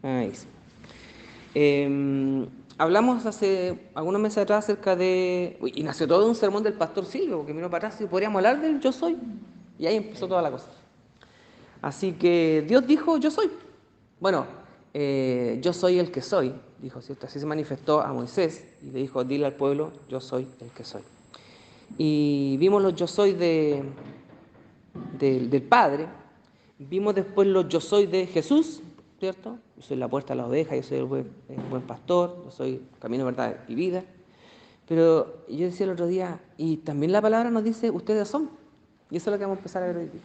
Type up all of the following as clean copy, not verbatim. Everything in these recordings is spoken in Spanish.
Ahí sí. Hablamos hace algunos meses atrás acerca de... Uy, y nació todo un sermón del pastor Silvio, porque miró para atrás y podríamos hablar del yo soy. Y ahí empezó toda la cosa. Así que Dios dijo, yo soy. Bueno, yo soy el que soy, dijo, ¿cierto? Así se manifestó a Moisés y le dijo, dile al pueblo, yo soy el que soy. Y vimos los yo soy del Padre, vimos después los yo soy de Jesús, ¿cierto? Yo soy la puerta de la oveja, yo soy el buen pastor, yo soy camino, verdad y vida. Pero yo decía el otro día, y también la palabra nos dice, ustedes son. Y eso es lo que vamos a empezar a ver hoy día,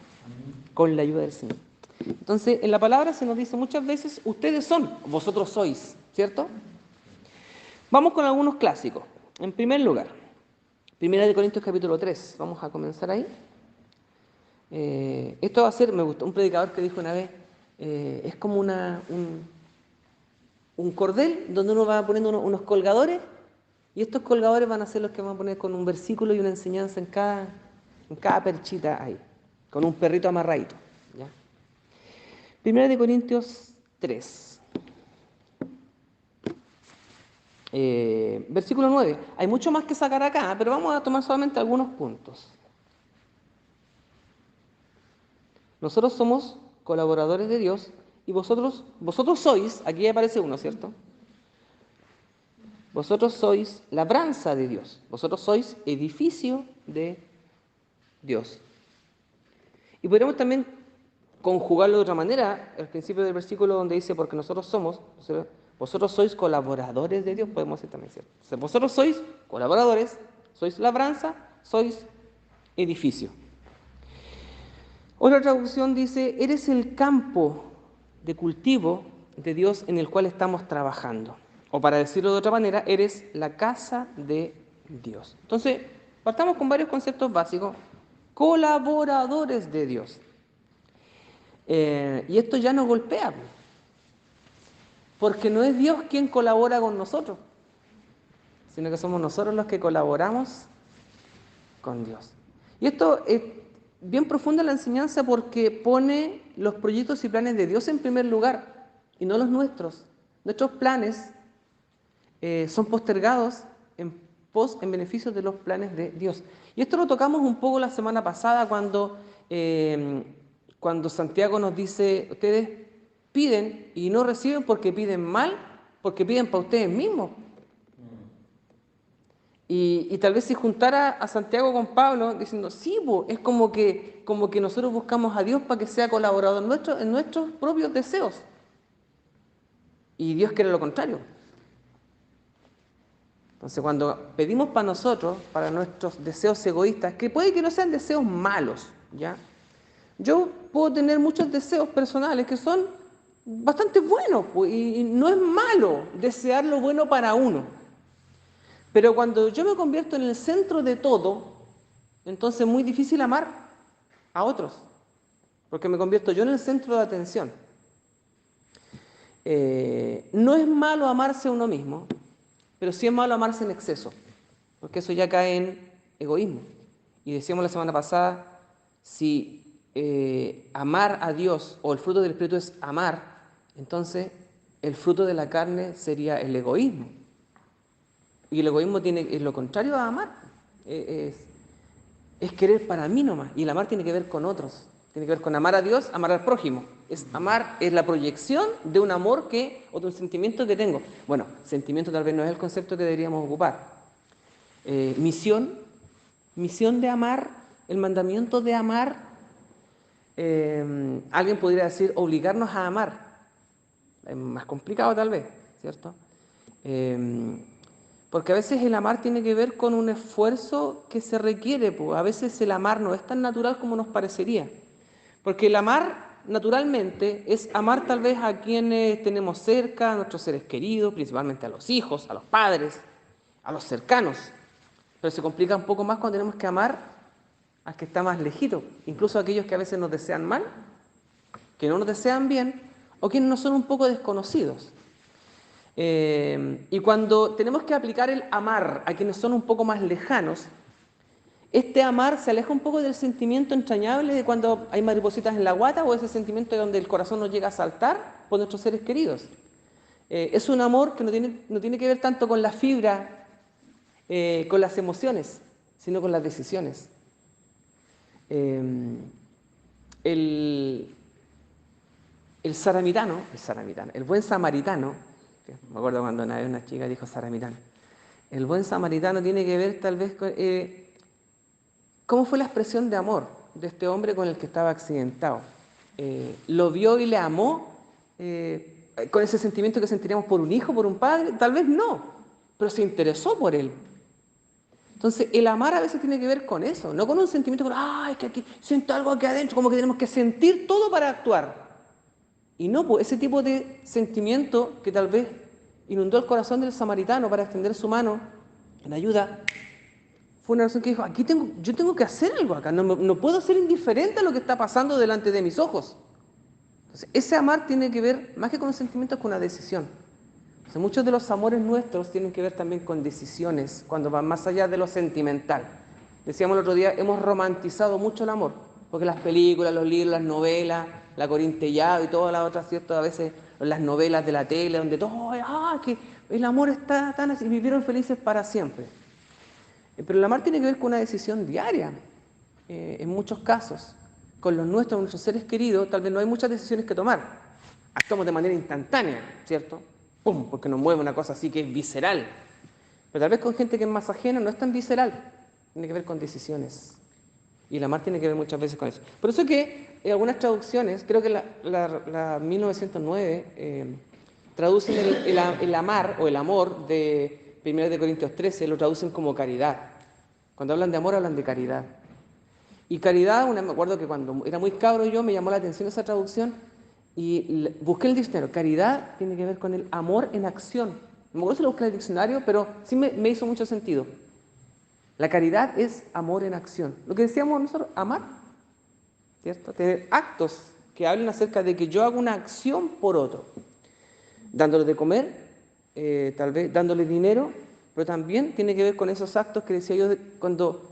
con la ayuda del Señor. Entonces, en la palabra se nos dice muchas veces, ustedes son, vosotros sois, ¿cierto? Vamos con algunos clásicos. En primer lugar, 1 Corintios capítulo 3, vamos a comenzar ahí. Esto va a ser, me gustó un predicador que dijo una vez, es como un cordel donde uno va poniendo unos colgadores y estos colgadores van a ser los que van a poner con un versículo y una enseñanza en cada perchita ahí, con un perrito amarradito. ¿Ya? 1 Corintios 3, versículo 9. Hay mucho más que sacar acá, pero vamos a tomar solamente algunos puntos. Nosotros somos colaboradores de Dios y vosotros sois, aquí aparece uno, ¿cierto? Vosotros sois labranza de Dios, vosotros sois edificio de Dios. Y podríamos también conjugarlo de otra manera, el principio del versículo donde dice, porque nosotros somos, vosotros sois colaboradores de Dios, podemos decir también, ¿cierto? O sea, vosotros sois colaboradores, sois labranza, sois edificio. Otra traducción dice, eres el campo de cultivo de Dios en el cual estamos trabajando. O para decirlo de otra manera, eres la casa de Dios. Entonces, partamos con varios conceptos básicos. Colaboradores de Dios. Y esto ya nos golpea, porque no es Dios quien colabora con nosotros, sino que somos nosotros los que colaboramos con Dios. Y esto es bien profunda la enseñanza porque pone los proyectos y planes de Dios en primer lugar y no los nuestros. Nuestros planes son postergados en beneficio de los planes de Dios. Y esto lo tocamos un poco la semana pasada cuando Santiago nos dice, ustedes piden y no reciben porque piden mal, porque piden para ustedes mismos. Y tal vez si juntara a Santiago con Pablo diciendo, sí, es como que nosotros buscamos a Dios para que sea colaborador nuestro en nuestros propios deseos. Y Dios quiere lo contrario. Entonces cuando pedimos para nosotros, para nuestros deseos egoístas, que puede que no sean deseos malos, ¿ya? Yo puedo tener muchos deseos personales que son bastante buenos, y no es malo desear lo bueno para uno. Pero cuando yo me convierto en el centro de todo, entonces es muy difícil amar a otros, porque me convierto yo en el centro de atención. No es malo amarse a uno mismo, pero sí es malo amarse en exceso, porque eso ya cae en egoísmo. Y decíamos la semana pasada, si amar a Dios o el fruto del Espíritu es amar, entonces el fruto de la carne sería el egoísmo. Y el egoísmo es lo contrario a amar. Es querer para mí nomás. Y el amar tiene que ver con otros. Tiene que ver con amar a Dios, amar al prójimo. Amar es la proyección de un amor o de un sentimiento que tengo. Bueno, sentimiento tal vez no es el concepto que deberíamos ocupar. Misión de amar, el mandamiento de amar. Alguien podría decir obligarnos a amar. Es más complicado tal vez, ¿cierto? Porque a veces el amar tiene que ver con un esfuerzo que se requiere, pues. A veces el amar no es tan natural como nos parecería. Porque el amar naturalmente es amar tal vez a quienes tenemos cerca, a nuestros seres queridos, principalmente a los hijos, a los padres, a los cercanos. Pero se complica un poco más cuando tenemos que amar al que está más lejito, incluso a aquellos que a veces nos desean mal, que no nos desean bien, o quienes nos son un poco desconocidos. Y cuando tenemos que aplicar el amar a quienes son un poco más lejanos, este amar se aleja un poco del sentimiento entrañable de cuando hay maripositas en la guata o ese sentimiento donde el corazón nos llega a saltar por nuestros seres queridos. Es un amor que no tiene que ver tanto con la fibra, con las emociones, sino con las decisiones. Eh, el, el buen samaritano, que me acuerdo cuando una chica dijo samaritano, el buen samaritano tiene que ver tal vez con cómo fue la expresión de amor de este hombre con el que estaba accidentado. Lo vio y le amó con ese sentimiento que sentiríamos por un hijo, por un padre, tal vez no, pero se interesó por él. Entonces, el amar a veces tiene que ver con eso, no con un sentimiento, es que aquí siento algo aquí adentro, como que tenemos que sentir todo para actuar. Y no, pues ese tipo de sentimiento que tal vez inundó el corazón del samaritano para extender su mano en ayuda, fue una oración que dijo, yo tengo que hacer algo acá, no puedo ser indiferente a lo que está pasando delante de mis ojos. Entonces, ese amar tiene que ver, más que con los sentimientos, con una decisión. Entonces, muchos de los amores nuestros tienen que ver también con decisiones, cuando van más allá de lo sentimental. Decíamos el otro día, hemos romantizado mucho el amor, porque las películas, los libros, las novelas, la Corintellado y todas las otras, ¿cierto? A veces las novelas de la tele, donde todo, que el amor está tan así, y vivieron felices para siempre. Pero el amar tiene que ver con una decisión diaria, en muchos casos. Con los nuestros, nuestros seres queridos, tal vez no hay muchas decisiones que tomar. Actuamos de manera instantánea, ¿cierto? ¡Pum! Porque nos mueve una cosa así que es visceral. Pero tal vez con gente que es más ajena no es tan visceral. Tiene que ver con decisiones. Y el amar tiene que ver muchas veces con eso. Por eso que en algunas traducciones, creo que la 1909, traducen el amar o el amor de 1 de Corintios 13, lo traducen como caridad. Cuando hablan de amor, hablan de caridad. Y caridad, me acuerdo que cuando era muy cabro yo, me llamó la atención esa traducción y busqué el diccionario. Caridad tiene que ver con el amor en acción. No me acuerdo si lo busqué en el diccionario, pero sí me hizo mucho sentido. La caridad es amor en acción. Lo que decíamos nosotros, amar, ¿cierto? Tener actos que hablen acerca de que yo hago una acción por otro. Dándole de comer, tal vez dándole dinero, pero también tiene que ver con esos actos que decía yo cuando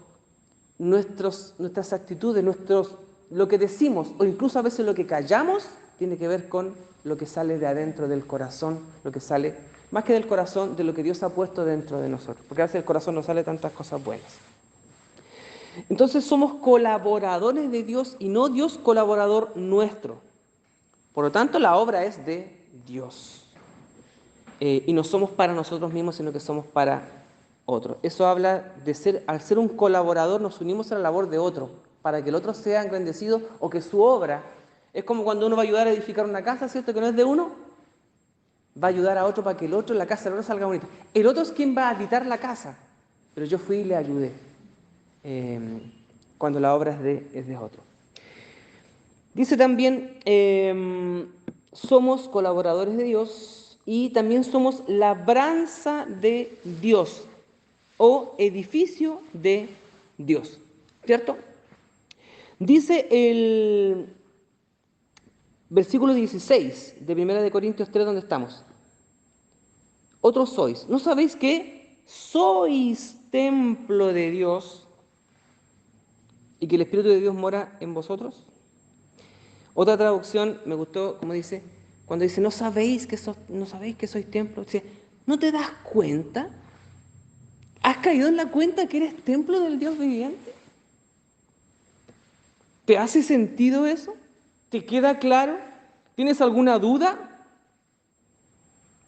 nuestras actitudes, lo que decimos o incluso a veces lo que callamos tiene que ver con lo que sale de adentro del corazón, lo que sale más que del corazón, de lo que Dios ha puesto dentro de nosotros, porque a veces del corazón nos sale tantas cosas buenas. Entonces somos colaboradores de Dios y no Dios colaborador nuestro. Por lo tanto, la obra es de Dios. Y no somos para nosotros mismos, sino que somos para otro. Eso habla de al ser un colaborador, nos unimos a la labor de otro, para que el otro sea engrandecido o que su obra, es como cuando uno va a ayudar a edificar una casa, ¿cierto? Que no es de uno, va a ayudar a otro para que la casa del otro salga bonita. El otro es quien va a habitar la casa, pero yo fui y le ayudé, cuando la obra es de otro. Dice también, somos colaboradores de Dios y también somos labranza de Dios o edificio de Dios, ¿cierto? Dice el versículo 16 de 1 de Corintios 3, donde estamos. Otros sois, ¿no sabéis que sois templo de Dios y que el Espíritu de Dios mora en vosotros? Otra traducción me gustó, como dice, cuando dice, no sabéis que sois templo, dice, ¿no te das cuenta? ¿Has caído en la cuenta que eres templo del Dios viviente? ¿Te hace sentido eso? ¿Te queda claro? ¿Tienes alguna duda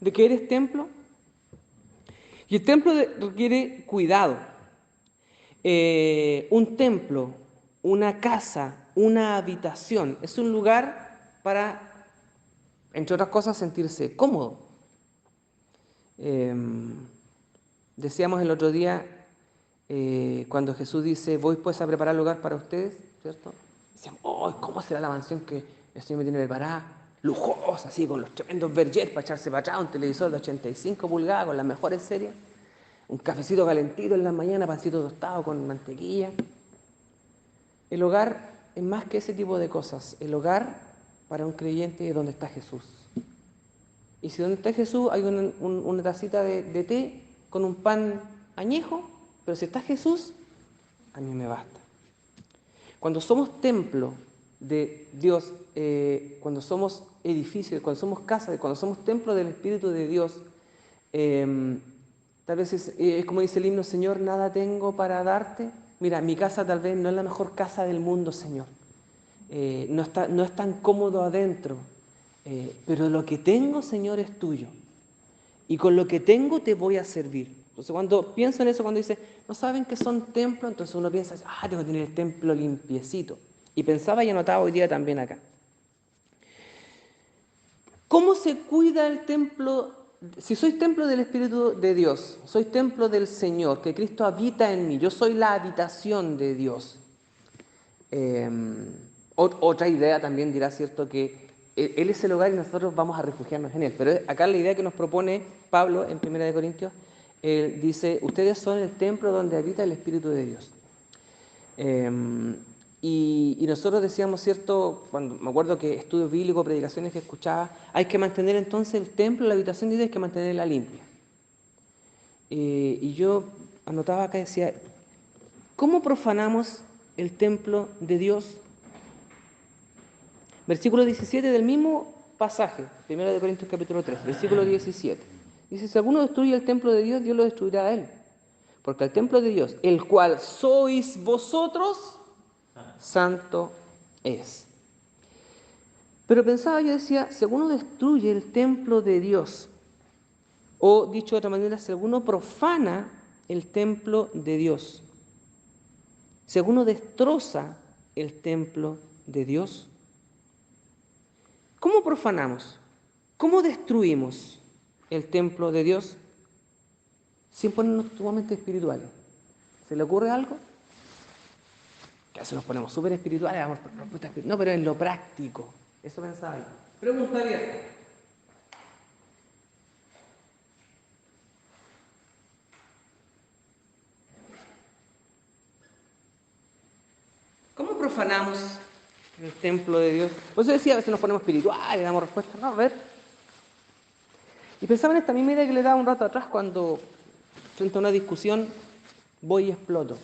de que eres templo? Y el templo requiere cuidado. Un templo, una casa, una habitación, es un lugar para, entre otras cosas, sentirse cómodo. Decíamos el otro día, cuando Jesús dice, voy pues a preparar lugar para ustedes, ¿cierto? Decíamos, ¿cómo será la mansión que el Señor me tiene preparada? Lujosa, así, con los tremendos Berger para echarse para atrás, un televisor de 85 pulgadas con las mejores series, un cafecito calentito en la mañana, pancito tostado con mantequilla. El hogar es más que ese tipo de cosas. El hogar para un creyente es donde está Jesús. Y si donde está Jesús hay una tacita de té con un pan añejo, pero si está Jesús, a mí me basta. Cuando somos templo de Dios cuando somos edificios, cuando somos casas, cuando somos templos del Espíritu de Dios, tal vez es como dice el himno, Señor, nada tengo para darte. Mira, mi casa tal vez no es la mejor casa del mundo, Señor. No es tan cómodo adentro, pero lo que tengo, Señor, es tuyo. Y con lo que tengo te voy a servir. Entonces cuando pienso en eso, cuando dice, no saben que son templos, entonces uno piensa, tengo que tener el templo limpiecito. Y pensaba y anotaba hoy día también acá. ¿Cómo se cuida el templo? Si soy templo del Espíritu de Dios, soy templo del Señor, que Cristo habita en mí, yo soy la habitación de Dios. Otra idea también dirá, ¿cierto?, que Él es el hogar y nosotros vamos a refugiarnos en Él. Pero acá la idea que nos propone Pablo en 1 Corintios, él dice, ustedes son el templo donde habita el Espíritu de Dios. Y nosotros decíamos, ¿cierto?, cuando me acuerdo que estudios bíblicos, predicaciones que escuchaba, hay que mantener entonces el templo, la habitación de Dios, hay que mantenerla limpia. Y yo anotaba acá, decía, ¿cómo profanamos el templo de Dios? Versículo 17 del mismo pasaje, 1 Corintios capítulo 3, versículo 17. Dice, si alguno destruye el templo de Dios, Dios lo destruirá a él. Porque el templo de Dios, el cual sois vosotros, santo es. Pero pensaba, yo decía, si alguno destruye el templo de Dios, o dicho de otra manera, si alguno profana el templo de Dios, si alguno destroza el templo de Dios, ¿cómo profanamos? ¿Cómo destruimos el templo de Dios sin ponernos sumamente espirituales? ¿Se le ocurre algo? Que a veces nos ponemos súper espirituales, vamos por respuestas espirituales. No, pero en lo práctico. Eso pensaba yo. Pregunta abierta. ¿Cómo profanamos el templo de Dios? Por eso decía, a veces nos ponemos espirituales, damos respuestas. No, a ver. Y pensaba en esta misma idea que le daba un rato atrás cuando, frente a una discusión, voy y exploto.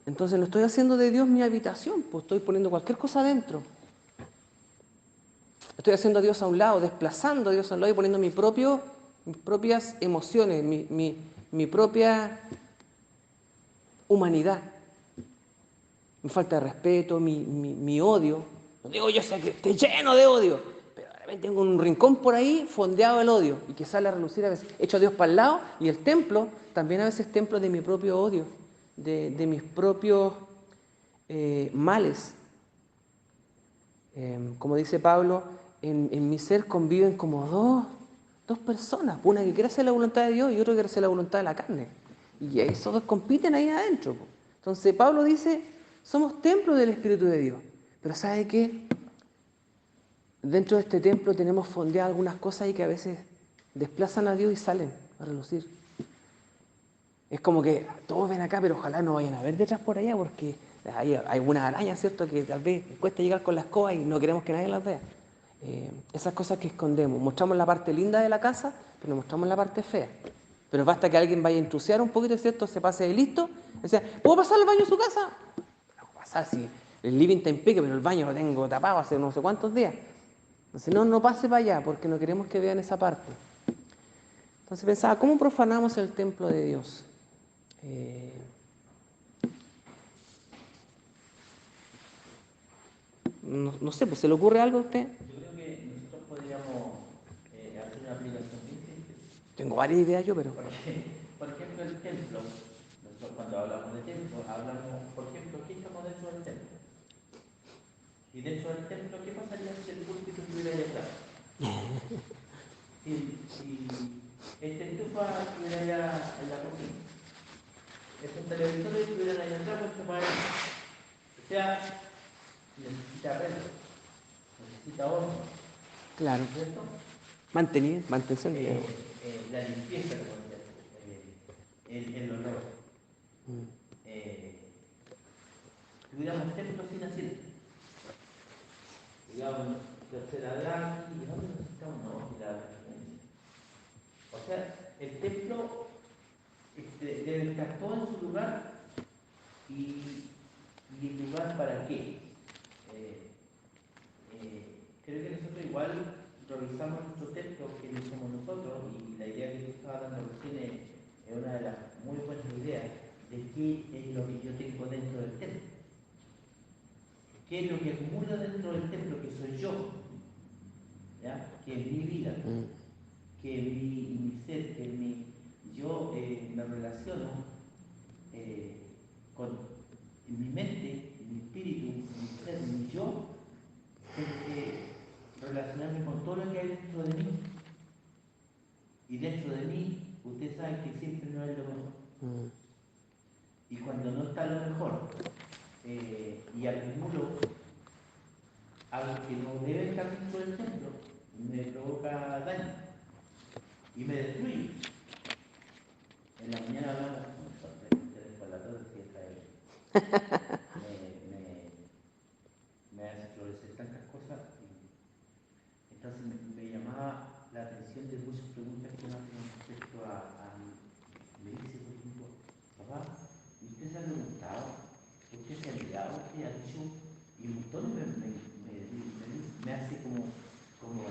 Entonces no estoy haciendo de Dios mi habitación, pues estoy poniendo cualquier cosa adentro. Estoy haciendo a Dios a un lado, desplazando a Dios a un lado y poniendo mis propias emociones, mi propia humanidad. Mi falta de respeto, mi odio. No digo yo sé que esté lleno de odio, pero de repente tengo un rincón por ahí fondeado el odio y que sale a relucir a veces. Echo a Dios para el lado y el templo también a veces es templo de mi propio odio, de mis propios males. Como dice Pablo, en mi ser conviven como dos personas, una que quiere hacer la voluntad de Dios y otra que quiere hacer la voluntad de la carne. Y esos dos compiten ahí adentro. Entonces Pablo dice, somos templo del Espíritu de Dios. Pero ¿sabe qué? Dentro de este templo tenemos fondeadas algunas cosas ahí que a veces desplazan a Dios y salen a relucir. Es como que todos ven acá, pero ojalá no vayan a ver detrás por allá, porque hay una araña, ¿cierto?, que tal vez cuesta llegar con la escoba y no queremos que nadie las vea. Esas cosas que escondemos. Mostramos la parte linda de la casa, pero no mostramos la parte fea. Pero basta que alguien vaya a intrusiar un poquito, ¿cierto?, se pase de listo. O sea, ¿puedo pasar al baño en su casa? No puedo pasar si el living está impecable, pero el baño lo tengo tapado hace no sé cuántos días. Entonces, no pase para allá, porque no queremos que vean esa parte. Entonces pensaba, ¿cómo profanamos el templo de Dios? No sé, pues ¿se le ocurre algo a usted? Yo creo que nosotros podríamos hacer una aplicación bien simple. Tengo varias ideas yo, pero... Porque, por ejemplo, el templo, nosotros cuando hablamos de templo, hablamos, por ejemplo, ¿qué estamos dentro del templo? Y dentro del templo, ¿qué pasaría si el púlpito estuviera ahí atrás? Si esta estufa estuviera allá en la cocina, estos televisores estuvieran ahí atrás, pues para él. O sea, necesita red, necesita horno, Claro. ¿cierto? Mantención de... La limpieza, el olor. Tuviéramos templos sin asilo. Digamos, tercera edad, y no necesitamos no, la abstinencia. O sea, el templo debe estar todo en su lugar y ¿Y el lugar para qué? Creo que nosotros igual revisamos nuestro texto, que no somos nosotros, y la idea que tú estabas dando recién es una de las muy buenas ideas de qué es lo que yo tengo dentro del templo. ¿Qué es lo que acumulo dentro del templo que soy yo? ¿Ya? Que es mi vida, que es mi ser, que es mi... Yo me relaciono con mi mente, mi espíritu, mi ser, mi yo, tengo que relacionarme con todo lo que hay dentro de mí. Y dentro de mí, ustedes saben que siempre no es lo mejor. Y cuando no está lo mejor, y acumulo algo que no debe estar dentro del templo, me provoca daño y me destruye. En la mañana hablamos con la torre que trae. Me hace florecer tantas cosas. Entonces me llamaba la atención de muchas preguntas que me hacen respecto me dice, por ejemplo, papá, ¿y usted se ha preguntado? ¿Usted se ha mirado? ¿Usted ha dicho? Y un montón me hace como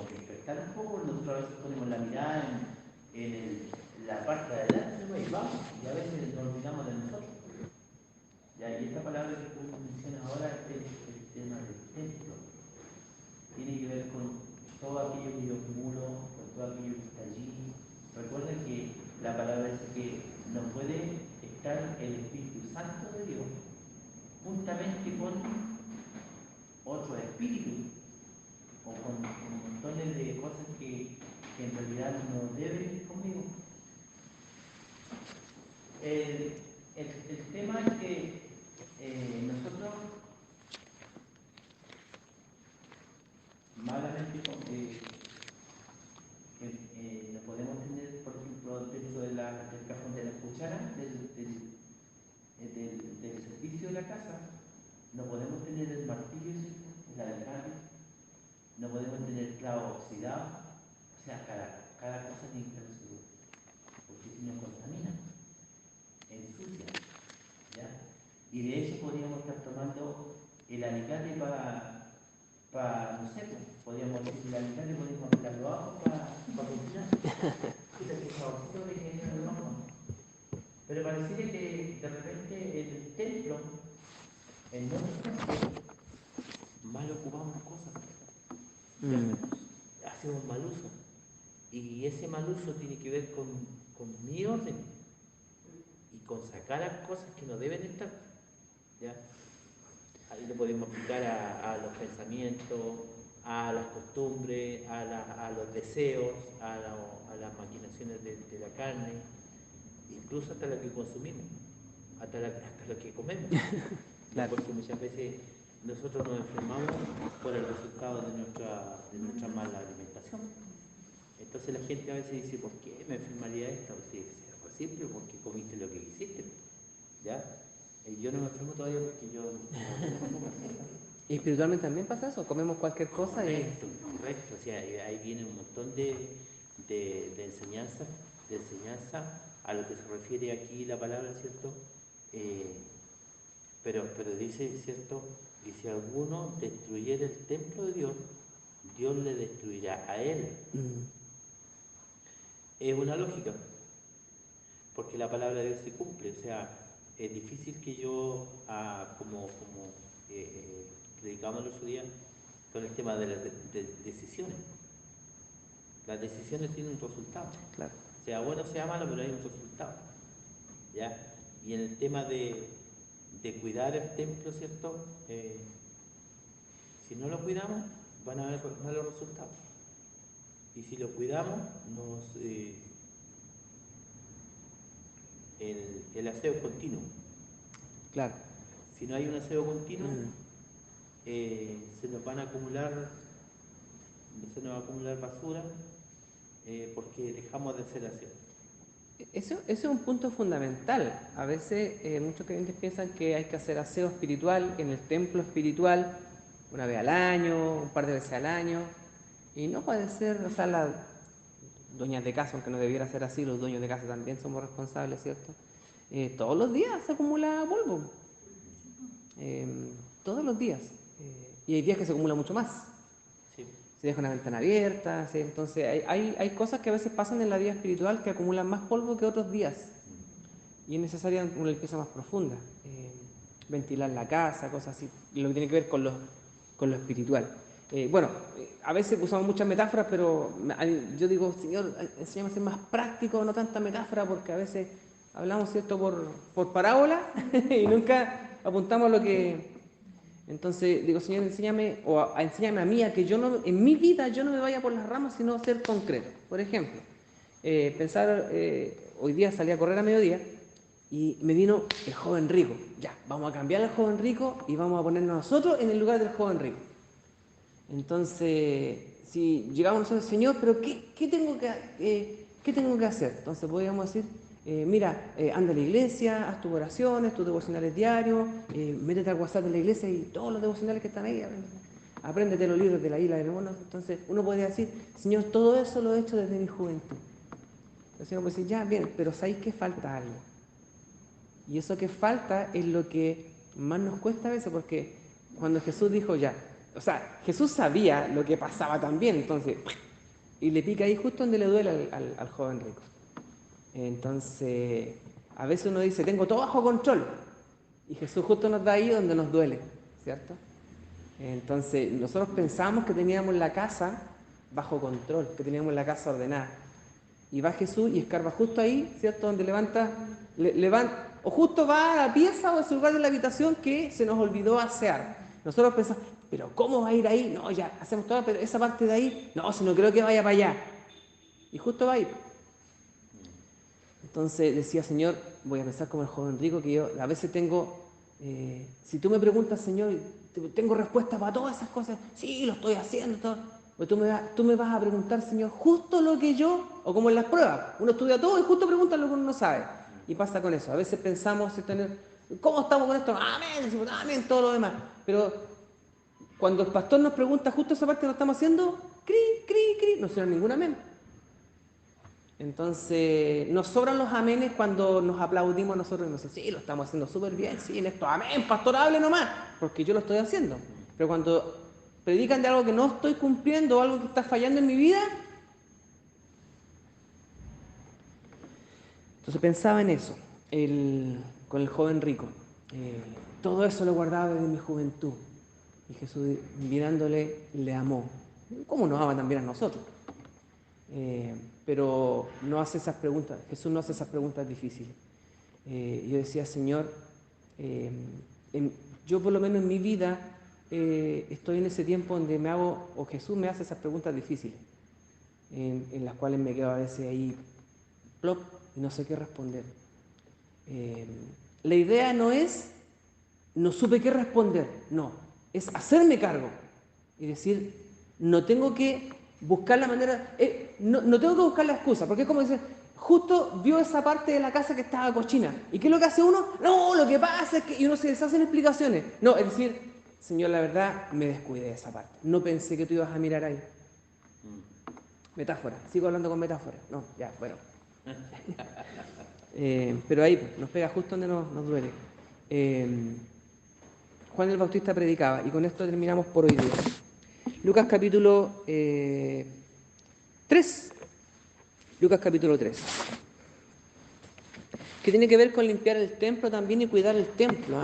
despertar un poco. Nosotros a veces ponemos la mirada en la parte de adelante, y vamos, y a veces nos olvidamos de nosotros. Ya, y esta palabra que tú mencionas ahora es el tema del templo. Tiene que ver con todo aquello que yo acumulo, con todo aquello que está allí. Recuerden que la palabra dice que no puede estar el Espíritu Santo de Dios juntamente con otro espíritu o con montones de cosas que en realidad no deben ir conmigo. El tema es que nosotros malamente no podemos tener, por ejemplo, dentro del cajón de la cuchara, del servicio de la casa, no podemos tener el martillo, el alicate, no podemos tener clavo oxidado, o sea, cada cosa tiene que estar en su lugar, porque si no contamina, ensucia, ¿ya? Y de hecho podríamos estar tomando el alicate para no sé, podríamos decir el alicate, podríamos aplicarlo abajo para cocinar. Fíjate que saborcito que genera el horno. Pero pareciera que de repente el templo, en nuestro templo, mal ocupamos cosas. Hacemos mal uso. Y ese mal uso tiene que ver con mi orden y con sacar las cosas que no deben estar. ¿Ya? Ahí lo podemos aplicar a los pensamientos, a las costumbres, a los deseos, a las maquinaciones de la carne, incluso hasta lo que consumimos, hasta lo que comemos. Claro. Porque muchas veces nosotros nos enfermamos por el resultado de nuestra mala alimentación. Entonces la gente a veces dice, ¿por qué me enfermaría esta? Pues sí, es simple, porque comiste lo que quisiste. ¿Ya? Yo no me enfermo todavía porque yo... ¿Y espiritualmente también pasa eso? ¿Comemos cualquier cosa? Correcto. O sea, ahí viene un montón de enseñanza a lo que se refiere aquí la palabra, ¿cierto? Pero dice, ¿cierto? Que si alguno destruyera el templo de Dios, Dios le destruirá a él. Es una lógica, porque la palabra de Dios se cumple. O sea, es difícil que yo, como predicamos el otro día, con el tema de las decisiones. Las decisiones tienen un resultado. Claro. Sea bueno, sea malo, pero hay un resultado. ¿Ya? Y en el tema de cuidar el templo, ¿cierto? Si no lo cuidamos, van a haber malos resultados. Y si lo cuidamos, el aseo continuo. Claro. Si no hay un aseo continuo, se nos va a acumular basura, porque dejamos de hacer aseo. Eso es un punto fundamental. A veces muchos creyentes piensan que hay que hacer aseo espiritual en el templo espiritual una vez al año, un par de veces al año, y no puede ser, o sea, las dueñas de casa, aunque no debiera ser así, los dueños de casa también somos responsables, ¿cierto? Todos los días se acumula polvo. todos los días. Y hay días que se acumula mucho más. Sí. Se deja una ventana abierta, ¿sí? Entonces hay cosas que a veces pasan en la vida espiritual que acumulan más polvo que otros días. Y es necesaria una limpieza más profunda. Ventilar la casa, cosas así, lo que tiene que ver con lo espiritual. A veces usamos muchas metáforas, pero yo digo, Señor, enséñame a ser más práctico, no tanta metáfora, porque a veces hablamos, ¿cierto?, por parábola y nunca apuntamos a lo que... Entonces digo, Señor, enséñame, enséñame a mí a que yo no, en mi vida yo no me vaya por las ramas, sino ser concreto. Por ejemplo, hoy día salí a correr a mediodía y me vino el joven rico. Ya, vamos a cambiar al joven rico y vamos a ponernos nosotros en el lugar del joven rico. Entonces, si llegamos nosotros, Señor, pero ¿qué tengo que hacer? Entonces podríamos decir, anda a la iglesia, haz tus oraciones, tus devocionales diarios, métete al WhatsApp de la iglesia y todos los devocionales que están ahí, apréndete los libros de la isla de Mono. Entonces uno podría decir, Señor, todo eso lo he hecho desde mi juventud. Entonces uno puede decir, ya, bien, pero ¿sabéis que falta algo? Y eso que falta es lo que más nos cuesta a veces, porque cuando Jesús dijo ya, o sea, Jesús sabía lo que pasaba también, entonces, y le pica ahí justo donde le duele al joven rico. Entonces, a veces uno dice, tengo todo bajo control, y Jesús justo nos da ahí donde nos duele, ¿cierto? Entonces, nosotros pensamos que teníamos la casa bajo control, que teníamos la casa ordenada. Y va Jesús y escarba justo ahí, ¿cierto? Donde levanta, o justo va a la pieza o a su lugar de la habitación que se nos olvidó asear. Nosotros pensamos, pero ¿cómo va a ir ahí? No, ya, hacemos toda, pero esa parte de ahí, no, si no creo que vaya para allá. Y justo va a ir. Entonces decía, Señor, voy a pensar como el joven rico, que yo a veces tengo, si tú me preguntas, Señor, tengo respuestas para todas esas cosas, sí, lo estoy haciendo, todo. Pues tú me vas a preguntar, Señor, justo lo que yo, o como en las pruebas, uno estudia todo y justo pregunta lo que uno no sabe. Y pasa con eso. A veces pensamos, ¿cómo estamos con esto? Amén, decimos, amén, todo lo demás. Pero cuando el pastor nos pregunta justo esa parte que lo estamos haciendo, no suena ningún amén. Entonces, nos sobran los amenes cuando nos aplaudimos nosotros y nos decimos, sí, lo estamos haciendo súper bien, sí, en esto, amén, pastor, hable nomás, porque yo lo estoy haciendo. Pero cuando predican de algo que no estoy cumpliendo o algo que está fallando en mi vida, entonces pensaba en eso, con el joven rico. Todo eso lo guardaba desde mi juventud. Y Jesús, mirándole, le amó. ¿Cómo nos ama también a nosotros? Pero no hace esas preguntas, Jesús no hace esas preguntas difíciles. Yo decía, Señor, yo por lo menos en mi vida estoy en ese tiempo donde Jesús me hace esas preguntas difíciles, en las cuales me quedo a veces ahí, plop, y no sé qué responder. La idea no supe qué responder, no, es hacerme cargo y decir, no tengo que buscar la manera, no tengo que buscar la excusa, porque es como decir, justo vio esa parte de la casa que estaba cochina. ¿Y qué es lo que hace uno? No, lo que pasa es que... Y uno se deshace en explicaciones. No, es decir, Señor, la verdad, me descuidé de esa parte. No pensé que tú ibas a mirar ahí. Metáfora, sigo hablando con metáfora. No, ya, bueno. Pero ahí nos pega justo donde nos duele. Juan el Bautista predicaba, y con esto terminamos por hoy día. Lucas capítulo 3. Lucas capítulo 3. Que tiene que ver con limpiar el templo también y cuidar el templo.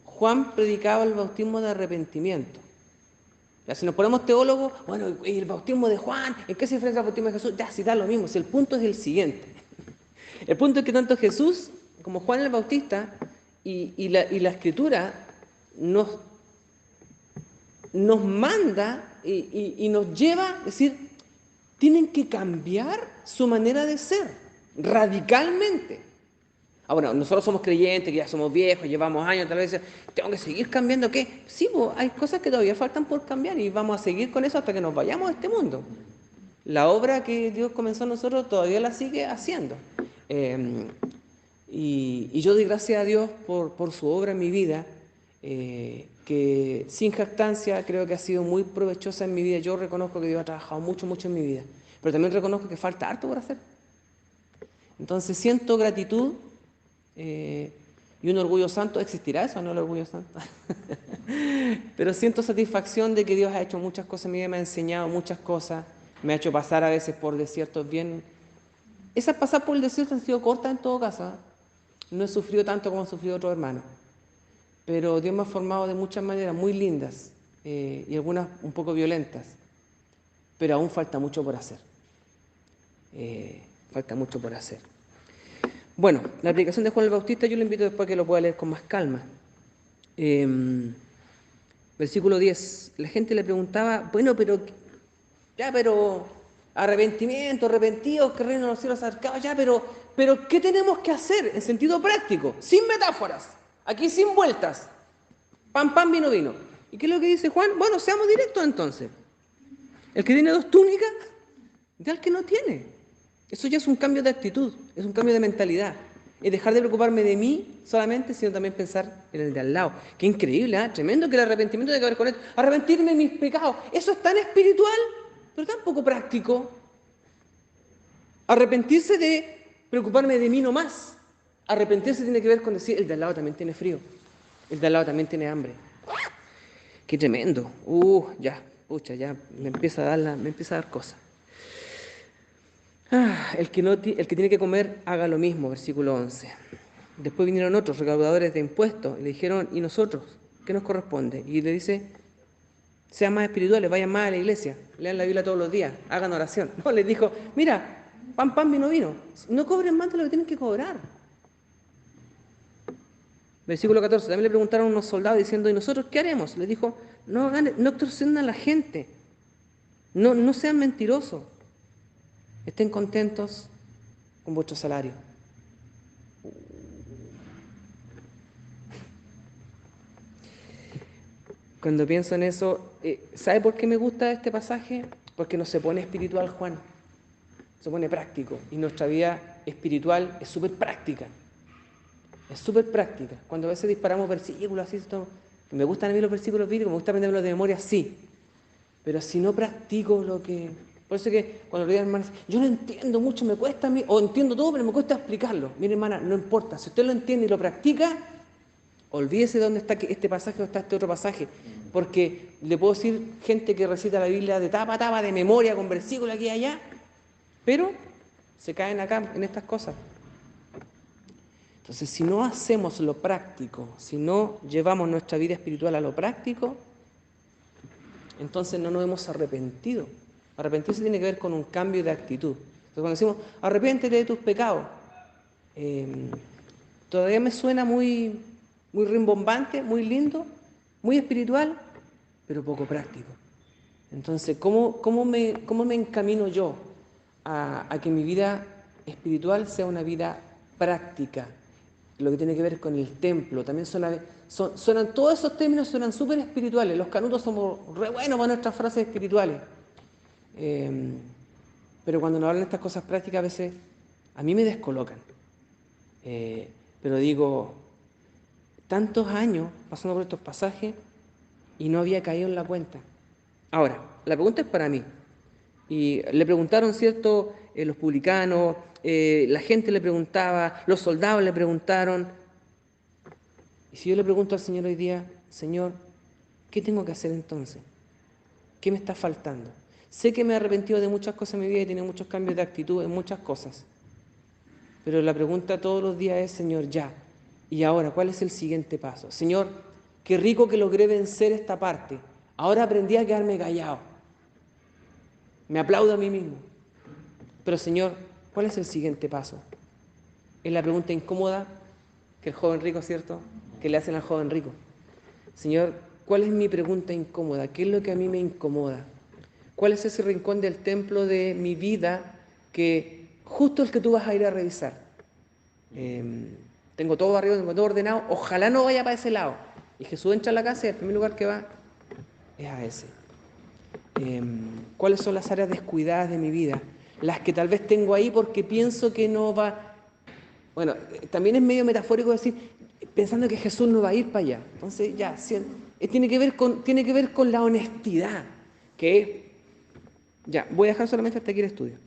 Juan predicaba el bautismo de arrepentimiento. Ya, si nos ponemos teólogos, bueno, ¿y el bautismo de Juan? ¿En qué se diferencia el bautismo de Jesús? Ya, si da lo mismo. Si el punto es el siguiente. El punto es que tanto Jesús como Juan el Bautista y la Escritura nos manda y nos lleva a decir, tienen que cambiar su manera de ser radicalmente. Bueno, nosotros somos creyentes, que ya somos viejos, llevamos años, tal vez tengo que seguir cambiando, ¿qué? Sí, hay cosas que todavía faltan por cambiar y vamos a seguir con eso hasta que nos vayamos de este mundo. La obra que Dios comenzó en nosotros todavía la sigue haciendo. Y yo doy gracias a Dios por su obra en mi vida, que sin jactancia creo que ha sido muy provechosa en mi vida. Yo reconozco que Dios ha trabajado mucho en mi vida, pero también reconozco que falta harto por hacer. Entonces siento gratitud ¿Y un orgullo santo? ¿Existirá eso, no, el orgullo santo? Pero siento satisfacción de que Dios ha hecho muchas cosas en mi vida, me ha enseñado muchas cosas, me ha hecho pasar a veces por desiertos bien. Esas pasadas por el desierto han sido cortas en todo caso, ¿eh? No he sufrido tanto como han sufrido otros hermanos. Pero Dios me ha formado de muchas maneras muy lindas y algunas un poco violentas. Pero aún falta mucho por hacer. Falta mucho por hacer. Bueno, la aplicación de Juan el Bautista yo le invito después a que lo pueda leer con más calma. Versículo 10. La gente le preguntaba, bueno, pero arrepentimiento, arrepentidos, que el reino de los cielos acercado, ya, pero ¿qué tenemos que hacer en sentido práctico? Sin metáforas, aquí sin vueltas. Pan, pan, vino, vino. ¿Y qué es lo que dice Juan? Bueno, seamos directos entonces. El que tiene 2 túnicas, de al que no tiene. Eso ya es un cambio de actitud, es un cambio de mentalidad. Es dejar de preocuparme de mí solamente, sino también pensar en el de al lado. Qué increíble, ¿eh? Tremendo que el arrepentimiento tiene que ver con esto. Arrepentirme de mis pecados. Eso es tan espiritual, pero tan poco práctico. Arrepentirse de preocuparme de mí nomás. Arrepentirse tiene que ver con decir, el de al lado también tiene frío. El de al lado también tiene hambre. Qué tremendo. Ya, pucha, ya me empieza a dar cosas. El que tiene que comer, haga lo mismo, versículo 11. Después vinieron otros recaudadores de impuestos y le dijeron, ¿y nosotros? ¿Qué nos corresponde? Y le dice, sean más espirituales, vayan más a la iglesia, lean la Biblia todos los días, hagan oración. No, les dijo, mira, pan, pan, vino, vino. No cobren más de lo que tienen que cobrar. Versículo 14, también le preguntaron a unos soldados diciendo, ¿y nosotros qué haremos? Les dijo, no extorsionen a la gente, no sean mentirosos, estén contentos con vuestro salario. Cuando pienso en eso, ¿sabe por qué me gusta este pasaje? Porque no se pone espiritual Juan, se pone práctico, y nuestra vida espiritual es súper práctica. Es súper práctica. Cuando a veces disparamos versículos así, me gustan a mí los versículos bíblicos, me gusta aprenderlos de memoria, sí. Pero si no practico lo que... Por eso que cuando le digo a mi hermana, yo no entiendo mucho, me cuesta a mí, o entiendo todo, pero me cuesta explicarlo. Mire, hermana, no importa. Si usted lo entiende y lo practica, olvídese de dónde está este pasaje o está este otro pasaje. Porque le puedo decir gente que recita la Biblia de tapa a tapa, de memoria, con versículos aquí y allá, pero se caen acá en estas cosas. Entonces, si no hacemos lo práctico, si no llevamos nuestra vida espiritual a lo práctico, entonces no nos hemos arrepentido. Arrepentirse tiene que ver con un cambio de actitud. Entonces, cuando decimos, arrepiéntete de tus pecados, todavía me suena muy, muy rimbombante, muy lindo, muy espiritual, pero poco práctico. Entonces, ¿cómo me encamino yo a que mi vida espiritual sea una vida práctica? Lo que tiene que ver con el templo, también suenan todos esos términos suenan súper espirituales. Los canutos somos re buenos para nuestras frases espirituales. Pero cuando nos hablan de estas cosas prácticas, a veces a mí me descolocan. Pero digo, tantos años pasando por estos pasajes y no había caído en la cuenta. Ahora, la pregunta es para mí. Y le preguntaron, ¿cierto? Los publicanos, la gente le preguntaba, los soldados le preguntaron. Y si yo le pregunto al Señor hoy día, Señor, ¿qué tengo que hacer entonces? ¿Qué me está faltando? Sé que me he arrepentido de muchas cosas en mi vida y he tenido muchos cambios de actitud en muchas cosas. Pero la pregunta todos los días es, Señor, ya. ¿Y ahora cuál es el siguiente paso? Señor, qué rico que logré vencer esta parte. Ahora aprendí a quedarme callado. Me aplaudo a mí mismo. Pero Señor, ¿cuál es el siguiente paso? Es la pregunta incómoda que el joven rico, ¿cierto?, que le hacen al joven rico. Señor, ¿cuál es mi pregunta incómoda? ¿Qué es lo que a mí me incomoda? ¿Cuál es ese rincón del templo de mi vida que justo el que tú vas a ir a revisar? Tengo todo arriba, tengo todo ordenado, ojalá no vaya para ese lado. Y Jesús entra a la casa y el primer lugar que va es a ese. ¿Cuáles son las áreas descuidadas de mi vida? Las que tal vez tengo ahí porque pienso que no va... Bueno, también es medio metafórico decir, pensando que Jesús no va a ir para allá. Entonces ya, tiene que ver con la honestidad, que ya, voy a dejar solamente hasta aquí el estudio.